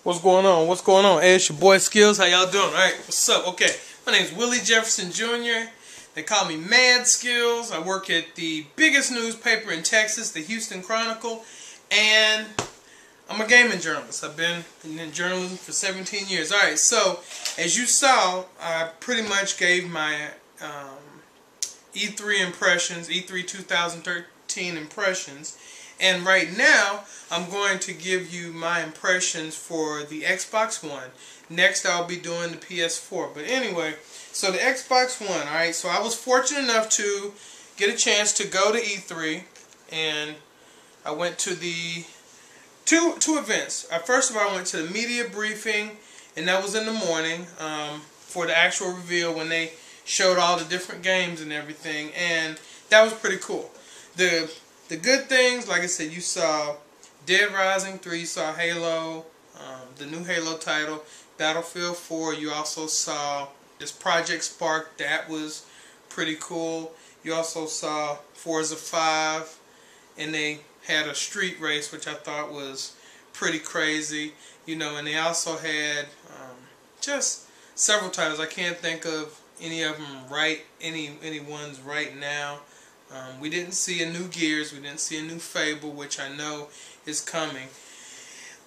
What's going on? What's going on? Hey, it's your boy Skills. How y'all doing? Alright, what's up? Okay, my name's Willie Jefferson Jr. They call me MadSkillz. I work at the biggest newspaper in Texas, the Houston Chronicle, and I'm a gaming journalist. I've been in journalism for 17 years. Alright, so as you saw, I pretty much gave my E3 impressions, E3 2013 impressions. And right now, I'm going to give you my impressions for the Xbox One. Next, I'll be doing the PS4. But anyway, so the Xbox One, alright, so I was fortunate enough to get a chance to go to E3. And I went to the two events. First of all, I went to the media briefing, and that was in the morning for the actual reveal when they showed all the different games and everything. And that was pretty cool. The good things, like I said, you saw Dead Rising 3, you saw Halo, the new Halo title, Battlefield 4, you also saw this Project Spark, that was pretty cool. You also saw Forza 5, and they had a street race, which I thought was pretty crazy, you know, and they also had just several titles. I can't think of any of them any ones right now. We didn't see a new Gears, we didn't see a new Fable, which I know is coming.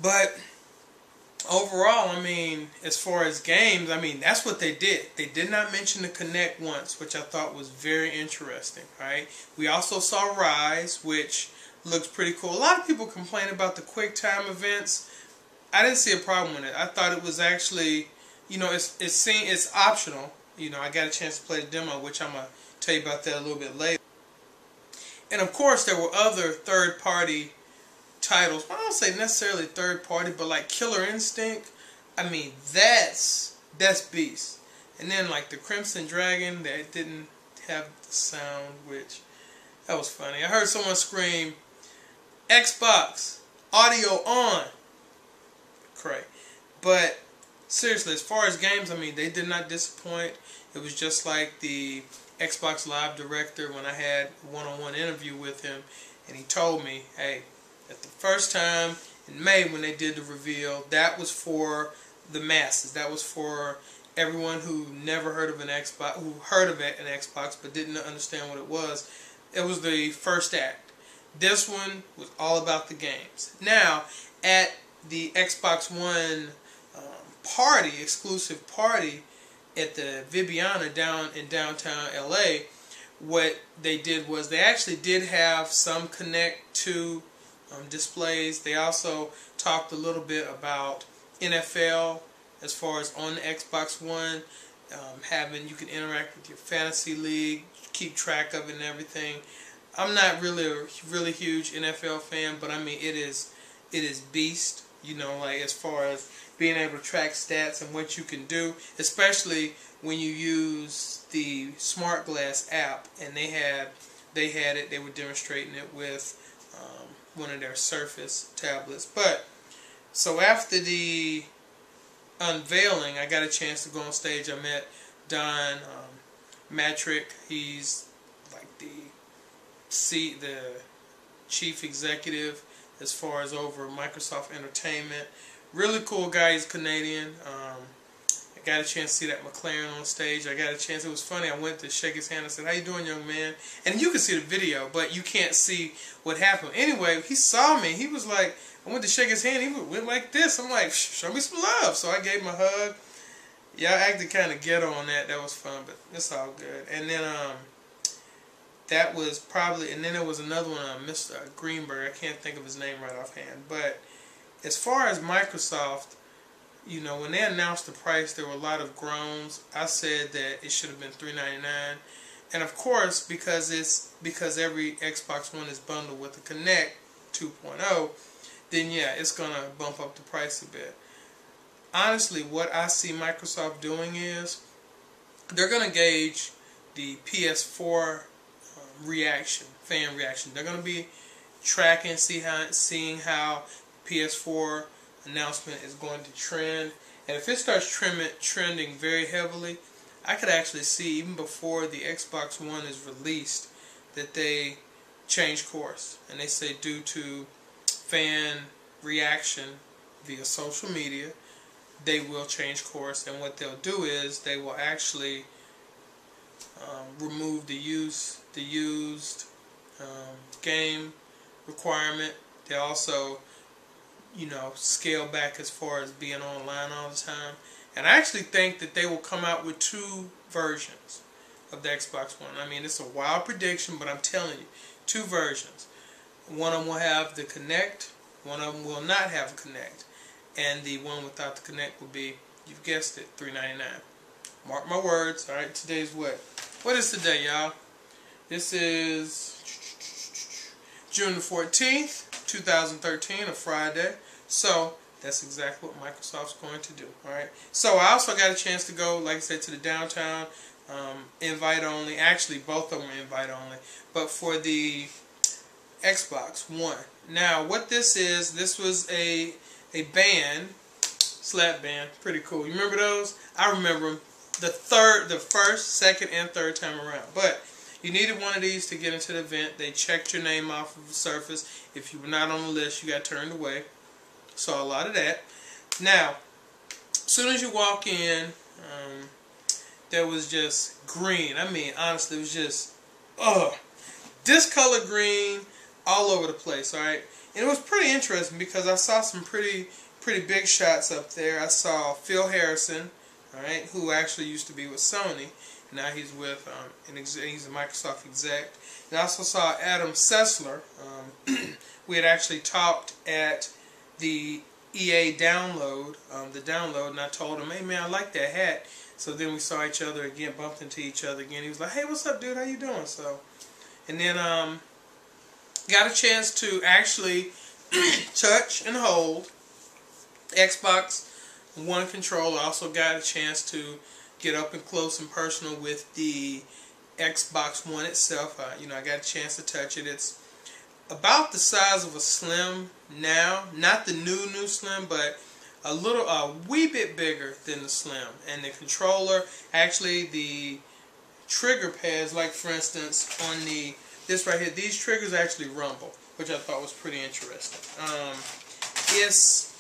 But overall, I mean, as far as games, I mean, that's what they did. They did not mention the Kinect once, which I thought was very interesting, right? We also saw Rise, which looks pretty cool. A lot of people complain about the QuickTime events. I didn't see a problem with it. I thought it was actually, you know, it's optional. You know, I got a chance to play the demo, which I'm going to tell you about that a little bit later. And of course, there were other third-party titles. Well, I don't say necessarily third-party, but like Killer Instinct. I mean, that's beast. And then like the Crimson Dragon that didn't have the sound, which that was funny. I heard someone scream, "Xbox audio on." Cray. But seriously, as far as games, I mean, they did not disappoint. It was just like the Xbox Live director when I had a one-on-one interview with him, and he told me, hey, at the first time in May when they did the reveal, that was for the masses. That was for everyone who never heard of an Xbox, who heard of an Xbox but didn't understand what it was. It was the first act. This one was all about the games. Now, at the Xbox One party, exclusive party, at the Vibiana down in downtown LA, what they did was they actually did have some Connect 2 displays. They also talked a little bit about NFL as far as on the Xbox One, you can interact with your fantasy league, keep track of it and everything. I'm not really a really huge NFL fan, but I mean it is beast, you know, like as far as being able to track stats and what you can do, especially when you use the Smart Glass app. And they had it. They were demonstrating it with one of their Surface tablets. But so after the unveiling, I got a chance to go on stage. I met Don Matrick. He's like the chief executive as far as over Microsoft Entertainment. Really cool guy. He's Canadian. I got a chance to see that McLaren on stage. I got a chance. It was funny. I went to shake his hand and said, "How you doing, young man?" And you can see the video, but you can't see what happened. Anyway, he saw me. He was like, I went to shake his hand. He went like this. I'm like, show me some love. So I gave him a hug. Yeah, I acted kind of ghetto on that. That was fun, but it's all good. And then that was probably, and then there was another one, Mr. Greenberg. I can't think of his name right offhand. But as far as Microsoft, you know, when they announced the price, there were a lot of groans. I said that it should have been $399, and of course, because every Xbox One is bundled with the Kinect 2.0, then yeah, it's gonna bump up the price a bit. Honestly, what I see Microsoft doing is they're gonna gauge the PS4 fan reaction. They're gonna be tracking, seeing how PS4 announcement is going to trend, and if it starts trending very heavily, I could actually see even before the Xbox One is released that they change course, and they say due to fan reaction via social media, they will change course, and what they'll do is they will actually remove the used game requirement. They also, scale back as far as being online all the time. And I actually think that they will come out with 2 versions of the Xbox One. I mean, it's a wild prediction, but I'm telling you, 2 versions. One of them will have the Kinect, one of them will not have a Kinect. And the one without the Kinect will be, you've guessed it, $3.99. Mark my words. Alright, today's what? What is today, y'all? This is June the 14th, 2013, a Friday. So, that's exactly what Microsoft's going to do. Alright. So, I also got a chance to go, like I said, to the downtown, invite only. Actually, both of them are invite only. But for the Xbox One. Now, what this is, this was a band, slap band, pretty cool. You remember those? I remember them the first, second, and third time around. But you needed one of these to get into the event. They checked your name off of the surface. If you were not on the list, you got turned away. Saw a lot of that. Now, as soon as you walk in, there was just green. I mean, honestly, it was just, discolor green all over the place, alright? And it was pretty interesting because I saw some pretty big shots up there. I saw Phil Harrison, alright, who actually used to be with Sony. Now he's with, he's a Microsoft exec. And I also saw Adam Sessler. We had actually talked at the EA download, and I told him, hey man, I like that hat. So then we saw each other again, bumped into each other again. He was like, hey, what's up, dude? How you doing? So, and then got a chance to actually touch and hold Xbox One controller. Also got a chance to get up and close and personal with the Xbox One itself. I got a chance to touch it. It's about the size of a Slim now, not the new Slim, but a wee bit bigger than the Slim. And the controller, actually the trigger pads, like for instance on this right here, these triggers actually rumble, which I thought was pretty interesting. It's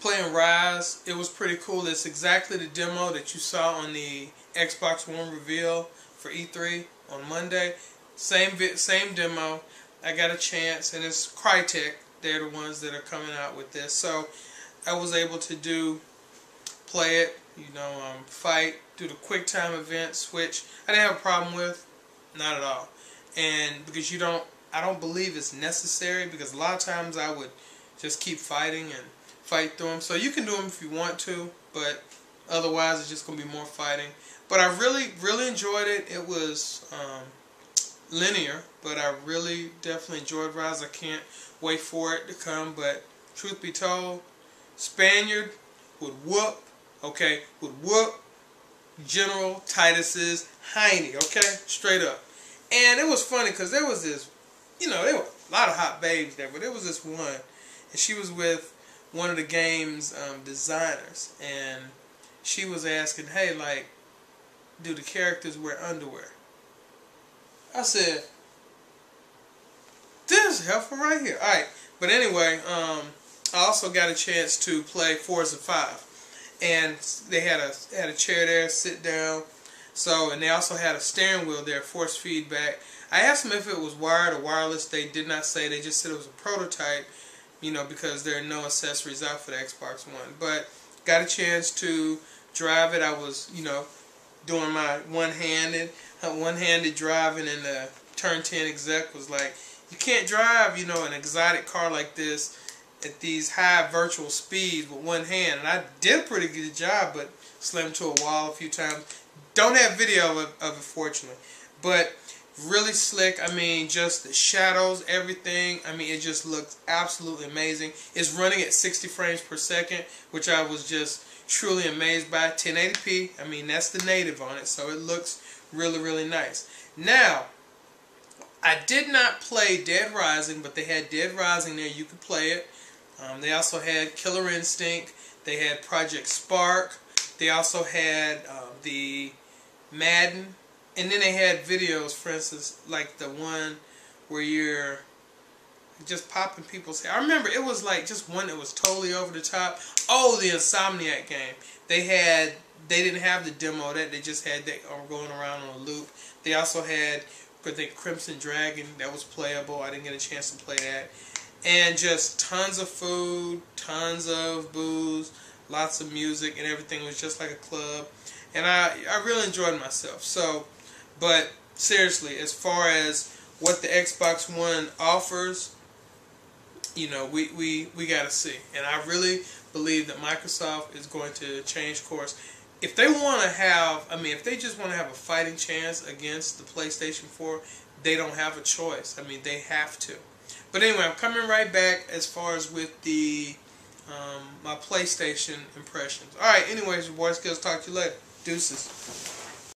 playing Rise. It was pretty cool. It's exactly the demo that you saw on the Xbox One reveal for E3 on Monday. Same demo. I got a chance, and it's Crytek. They're the ones that are coming out with this. So I was able to play it, fight, do the quick time event, switch. I didn't have a problem with, not at all. And because I don't believe it's necessary, because a lot of times I would just keep fighting and fight through them. So you can do them if you want to, but otherwise it's just going to be more fighting. But I really enjoyed it. It was linear, but I really definitely enjoyed Rise. I can't wait for it to come. But truth be told, Spaniard would whoop General Titus's hiney, okay? Straight up. And it was funny because there was this, there were a lot of hot babes there, but there was this one, and she was with one of the game's designers, and she was asking, hey, like, do the characters wear underwear? I said, this is helpful right here. Alright, but anyway, I also got a chance to play Forza 5, and they had a chair there, sit down. So, and they also had a steering wheel there, force feedback. I asked them if it was wired or wireless. They did not say. They just said it was a prototype, because there are no accessories out for the Xbox One. But got a chance to drive it. I was, doing my one-handed driving, and the Turn 10 exec was like, you can't drive, an exotic car like this at these high virtual speeds with one hand. And I did a pretty good job, but slammed to a wall a few times. Don't have video of it, fortunately. But really slick. I mean, just the shadows, everything. I mean, it just looks absolutely amazing. It's running at 60 frames per second, which I was just truly amazed by. 1080p. I mean, that's the native on it, so it looks really, really nice. Now, I did not play Dead Rising, but they had Dead Rising there. You could play it. They also had Killer Instinct. They had Project Spark. They also had the Madden, and then they had videos, for instance, like the one where you're just popping people's hair. I remember it was like just one that was totally over the top. Oh, the Insomniac game. They didn't have the demo that they just had that going around on a loop. They also had, I think, Crimson Dragon that was playable. I didn't get a chance to play that. And just tons of food, tons of booze, lots of music, and everything was just like a club. And I really enjoyed myself. So, but seriously, as far as what the Xbox One offers, you know, we got to see. And I really believe that Microsoft is going to change course. If they want to have, I mean, if they just want to have a fighting chance against the PlayStation 4, they don't have a choice. I mean, they have to. But anyway, I'm coming right back as far as with the my PlayStation impressions. Alright, anyways, your boy Skills. Talk to you later. Deuces.